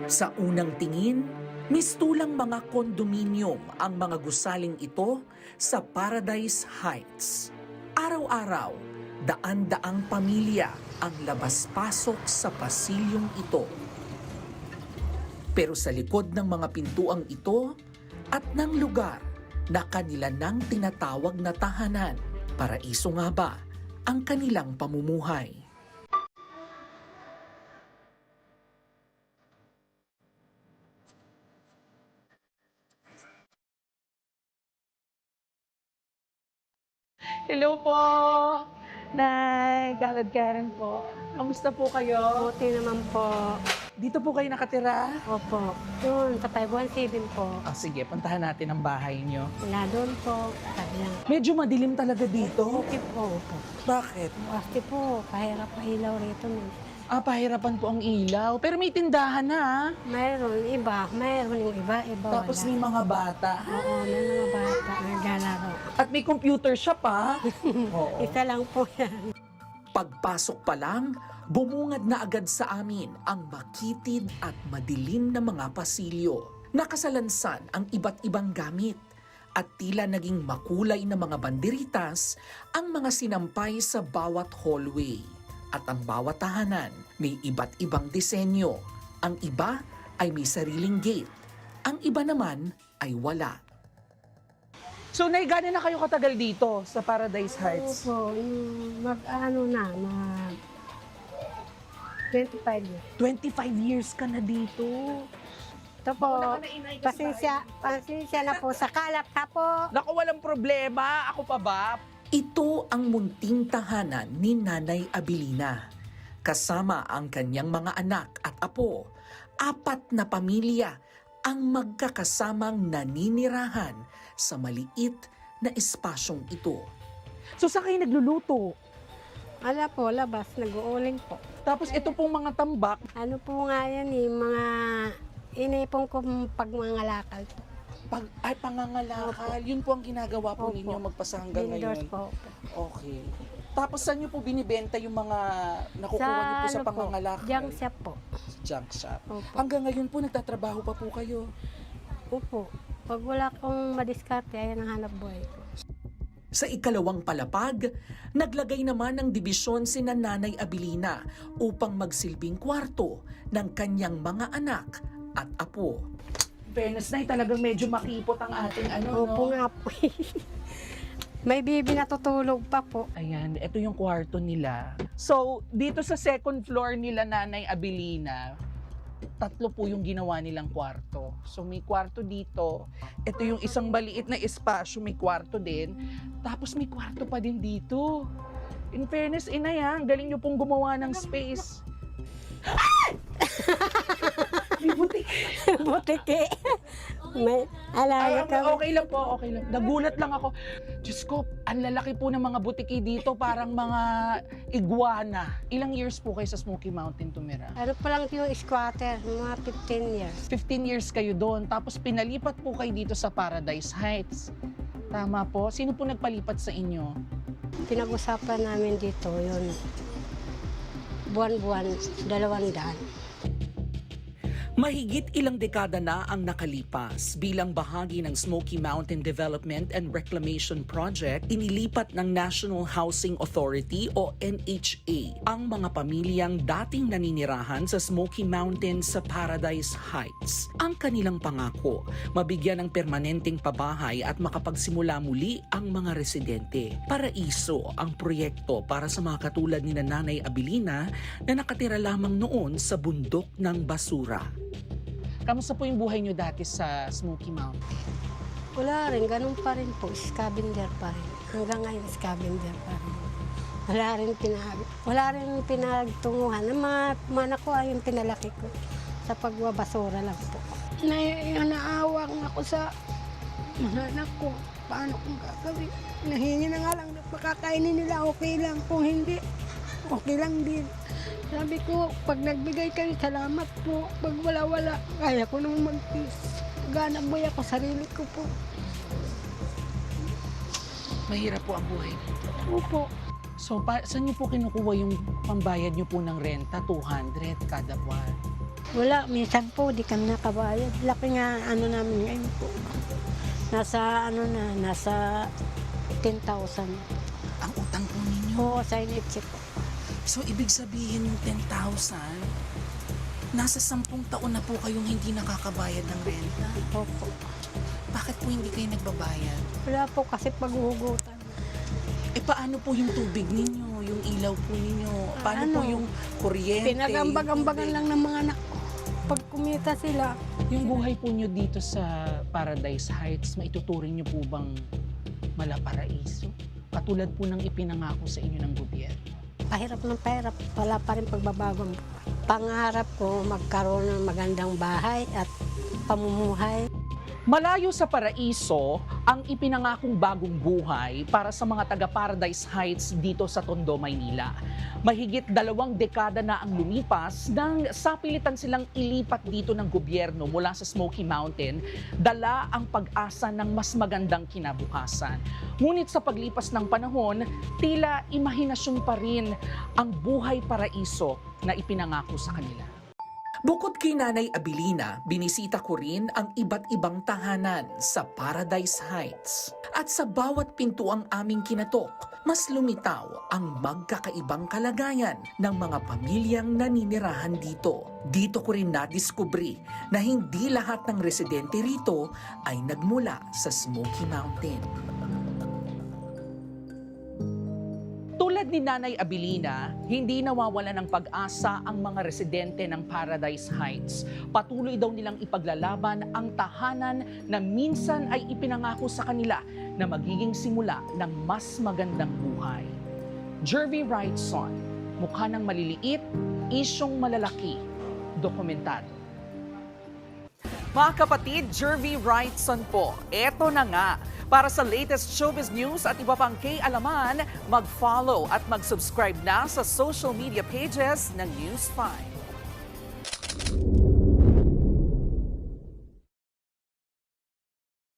Sa unang tingin, mistulang mga kondominium ang mga gusaling ito sa Paradise Heights. Araw-araw, daan-daang pamilya ang labas-pasok sa pasilyong ito. Pero sa likod ng mga pintuang ito at ng lugar na kanila nang tinatawag na tahanan, paraiso nga ba ang kanilang pamumuhay? Hello po! Nay, Galad Karen po. Kamusta po kayo? Buti naman po. Dito po kayo nakatira? Opo. Doon, sa 517 po. Sige, puntahan natin ang bahay nyo. Wala doon po. Sabi lang. Medyo madilim talaga dito. Okay po. Opo. Bakit? Kasi po, pahirap pa ilaw rito. Pahirapan po ang ilaw. Pero may tindahan na. Mayroon iba. Mayroon yung iba. Iba Tapos wala. may mga bata. Oo, may mga bata. Naglalaro. At may computer shop pa. Oo. Isa lang po yan. Pagpasok pa lang, bumungad na agad sa amin ang makitid at madilim na mga pasilyo. Nakasalansan ang iba't ibang gamit at tila naging makulay na mga banderitas ang mga sinampay sa bawat hallway. At ang bawat tahanan may iba't ibang disenyo. Ang iba ay may sariling gate. Ang iba naman ay wala. So, Nay, gano'n na kayo katagal dito sa Paradise Heights? Opo, yung mag-ano na, 25 years. 25 years ka na dito. Ito po, pasensya na po sa kalat ha po. Naku, walang problema. Ako pa ba? Ito ang munting tahanan ni Nanay Abilina. Kasama ang kanyang mga anak at apo, 4 na pamilya ang magkakasamang naninirahan sa maliit na espasyong ito. So, saan kayo nagluluto? Ala po, labas, nag-uuling po. Tapos ito pong mga tambak, Ano po nga yan mga inipon ko pag mga lakal po. pangangalakal. Yun po ang ginagawa po Opo. ninyo magpasa hanggang Indoors ngayon. po. Okay. Tapos saan nyo po binibenta yung mga nakukuha nyo po sa ano pangangalakal? junk shop po. Sa junk shop. Opo. Hanggang ngayon po, nagtatrabaho pa po kayo. Opo. Pag wala kong madiskarte, ayan ang hanap buhay ko. Sa ikalawang palapag, naglagay naman ng dibisyon si Nanay Abilina upang magsilbing kwarto ng kanyang mga anak at apo. Fairness na, talagang medyo makipot ang ating Opo nga po. May bibi na tutulog pa po. Ayan, ito yung kwarto nila. So, dito sa second floor nila, Nanay Abilina, 3 po yung ginawa nilang kwarto. So, may kwarto dito. Ito yung isang maliit na espasyo, may kwarto din. Tapos may kwarto pa din dito. In fairness, inay ha, ang galing nyo pong gumawa ng space. May butik. Butiki. May alaga kami. Okay lang po, okay lang. Nagulat lang ako. Diyos ko, ang lalaki po ng mga butiki dito, parang mga iguana. Ilang years po kayo sa Smoky Mountain tumira? Ano pa lang yung squatter, mga 15 years. 15 years kayo doon, tapos pinalipat po kayo dito sa Paradise Heights. Tama po. Sino po nagpalipat sa inyo? Pinag-usapan namin dito yun. Buwan-buwan, 200. Mahigit ilang dekada na ang nakalipas bilang bahagi ng Smoky Mountain Development and Reclamation Project, inilipat ng National Housing Authority o NHA ang mga pamilyang dating naninirahan sa Smoky Mountain sa Paradise Heights. Ang kanilang pangako, mabigyan ng permanenteng pabahay at makapagsimula muli ang mga residente. Paraiso ang proyekto para sa mga katulad ni Nanay Abilina na nakatira lamang noon sa bundok ng basura. Kamusta po yung buhay nyo dati sa Smoky Mountain? Wala rin, ganun pa rin po. Scavenger pa rin. Hanggang ngayon, scavenger pa rin. Wala rin pinagtunguhan. Ang mga anak ko ay yung pinalaki ko. Sa pagwabasura lang po. Naawang ako sa mga anak ko. Paano kong gagawin? Nahingi na nga lang na pakakainin nila, okay lang. Kung hindi, okay lang din. Sabi ko, pag nagbigay kayo, salamat po. Pag wala-wala, kaya ko nang mag-tis. Ganang buhay ako, sarili ko po. Mahirap po ang buhay. Opo. So, saan nyo po kinukuha yung pambayad nyo po ng renta? 200 kada buwan. Wala, minsan po di kami nakabayad. Laki nga ano namin ngayon po. Nasa 10,000. Ang utang po ninyo. Oo, sa initsi po. So, ibig sabihin yung 10,000, nasa 10 taon na po kayong hindi nakakabayad ng renta. Opo. Bakit po hindi kayo nagbabayad? Wala po kasi paghuhugutan. Eh, paano po yung tubig ninyo, yung ilaw po ninyo? Paano po Ano? yung kuryente? Pinagambag-ambagan lang ng mga anak ko. Pag kumita sila, Yung buhay po nyo dito sa Paradise Heights, maituturing nyo po bang malaparaiso? Katulad po ng ipinangako sa inyo ng gobyerno. pahirap ng pahirap, wala pa rin pagbabagong. Pangarap ko magkaroon ng magandang bahay at pamumuhay. Malayo sa paraiso ang ipinangakong bagong buhay para sa mga taga Paradise Heights dito sa Tondo, Maynila. Mahigit 2 dekada na ang lumipas nang sapilitan silang ilipat dito ng gobyerno mula sa Smoky Mountain, dala ang pag-asa ng mas magandang kinabukasan. Ngunit sa paglipas ng panahon, tila imahinasyon pa rin ang buhay paraiso na ipinangako sa kanila. Bukod kay Nanay Abilina, binisita ko rin ang iba't ibang tahanan sa Paradise Heights. At sa bawat pintuang aming kinatok, mas lumitaw ang magkakaibang kalagayan ng mga pamilyang naninirahan dito. Dito ko rin nadiskubri na hindi lahat ng residente rito ay nagmula sa Smoky Mountain. Tulad ni Nanay Abilina, hindi nawawala ng pag-asa ang mga residente ng Paradise Heights. Patuloy daw nilang ipaglalaban ang tahanan na minsan ay ipinangako sa kanila na magiging simula ng mas magandang buhay. Jervy Wrightson, mukha ng maliliit, isyong malalaki, dokumentado. Mga kapatid, Jervy Wrightson po, eto na nga. Para sa latest showbiz news at iba pang kay-alaman, mag-follow at mag-subscribe na sa social media pages ng News 5.